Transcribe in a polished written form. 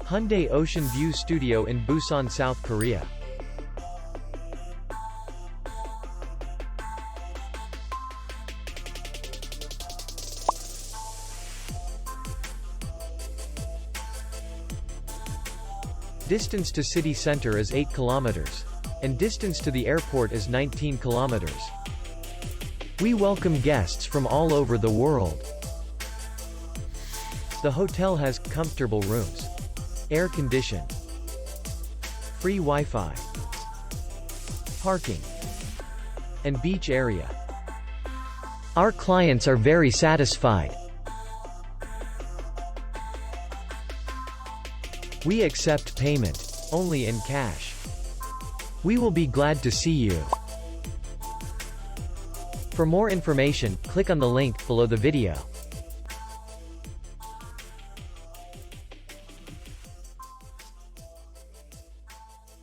Haeundae Ocean View Studio in Busan, South Korea. Distance to city center is 8 kilometers. And distance to the airport is 19 kilometers. We welcome guests from all over the world. The hotel has comfortable rooms, air conditioned, free Wi-Fi, parking, and beach area. Our clients are very satisfied. We accept payment only in cash. We will be glad to see you. For more information, click on the link below the video.